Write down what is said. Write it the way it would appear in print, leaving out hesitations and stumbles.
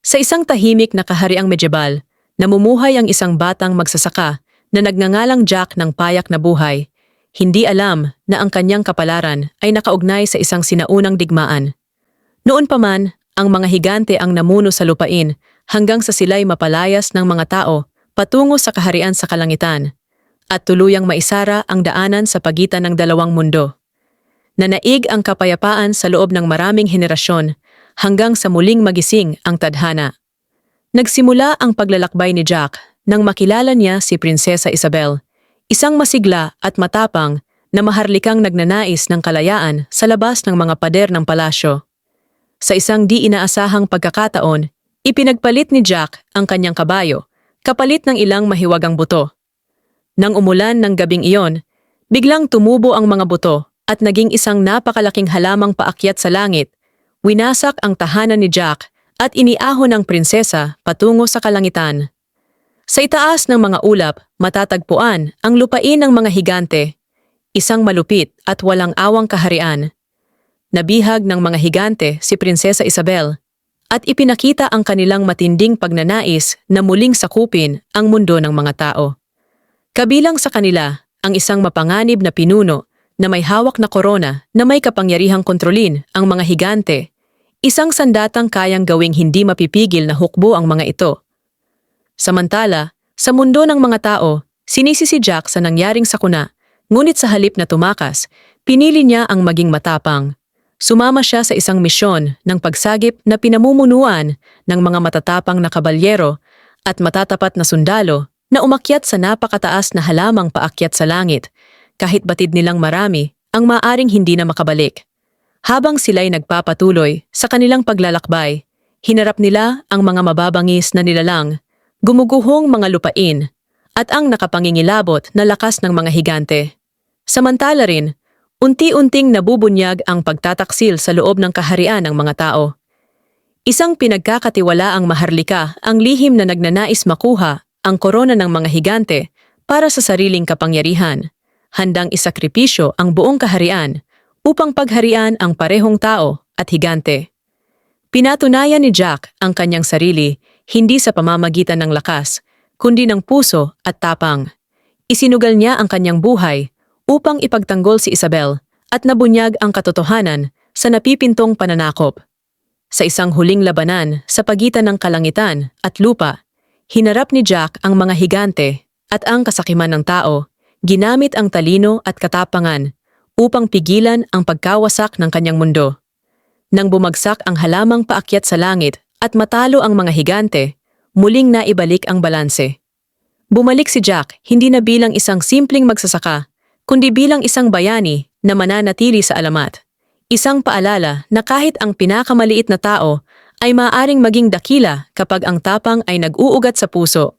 Sa isang tahimik na kahariang medyebal, namumuhay ang isang batang magsasaka na nagngangalang Jack ng payak na buhay. Hindi alam na ang kanyang kapalaran ay nakaugnay sa isang sinaunang digmaan. Noon pa man, ang mga higante ang namuno sa lupain hanggang sa sila'y mapalayas ng mga tao patungo sa kaharian sa kalangitan at tuluyang maisara ang daanan sa pagitan ng dalawang mundo. Nanaig ang kapayapaan sa loob ng maraming henerasyon hanggang sa muling magising ang tadhana. Nagsimula ang paglalakbay ni Jack nang makilala niya si Prinsesa Isabel, isang masigla at matapang na maharlikang nagnanais ng kalayaan sa labas ng mga pader ng palasyo. Sa isang di inaasahang pagkakataon, ipinagpalit ni Jack ang kanyang kabayo, kapalit ng ilang mahiwagang buto. Nang umulan ng gabing iyon, biglang tumubo ang mga buto at naging isang napakalaking halamang paakyat sa langit. Winasak ang tahanan ni Jack at iniahon ang prinsesa patungo sa kalangitan. Sa itaas ng mga ulap, matatagpuan ang lupain ng mga higante, isang malupit at walang awang kaharian. Nabihag ng mga higante si Prinsesa Isabel at ipinakita ang kanilang matinding pagnanais na muling sakupin ang mundo ng mga tao. Kabilang sa kanila ang isang mapanganib na pinuno na may hawak na korona na may kapangyarihang kontrolin ang mga higante, isang sandatang kayang gawing hindi mapipigil na hukbo ang mga ito. Samantala, sa mundo ng mga tao, sinisi si Jack sa nangyaring sakuna, ngunit sa halip na tumakas, pinili niya ang maging matapang. Sumama siya sa isang misyon ng pagsagip na pinamumunuan ng mga matatapang na kabalyero at matatapat na sundalo na umakyat sa napakataas na halamang paakyat sa langit, kahit batid nilang marami ang maaring hindi na makabalik. Habang sila'y nagpapatuloy sa kanilang paglalakbay, hinarap nila ang mga mababangis na nilalang, gumuguhong mga lupain, at ang nakapangingilabot na lakas ng mga higante. Samantala rin, unti-unting nabubunyag ang pagtataksil sa loob ng kaharian ng mga tao. Isang pinagkakatiwalaang maharlika ang lihim na nagnanais makuha ang korona ng mga higante para sa sariling kapangyarihan, handang isakripisyo ang buong kaharian upang pagharian ang parehong tao at higante. Pinatunayan ni Jack ang kanyang sarili hindi sa pamamagitan ng lakas, kundi ng puso at tapang. Isinugal niya ang kanyang buhay upang ipagtanggol si Isabel at nabunyag ang katotohanan sa napipintong pananakop. Sa isang huling labanan sa pagitan ng kalangitan at lupa, hinarap ni Jack ang mga higante at ang kasakiman ng tao, ginamit ang talino at katapangan upang pigilan ang pagkawasak ng kanyang mundo. Nang bumagsak ang halamang paakyat sa langit at matalo ang mga higante, muling naibalik ang balanse. Bumalik si Jack hindi na bilang isang simpleng magsasaka, kundi bilang isang bayani na mananatili sa alamat. Isang paalala na kahit ang pinakamaliit na tao ay maaaring maging dakila kapag ang tapang ay nag-uugat sa puso.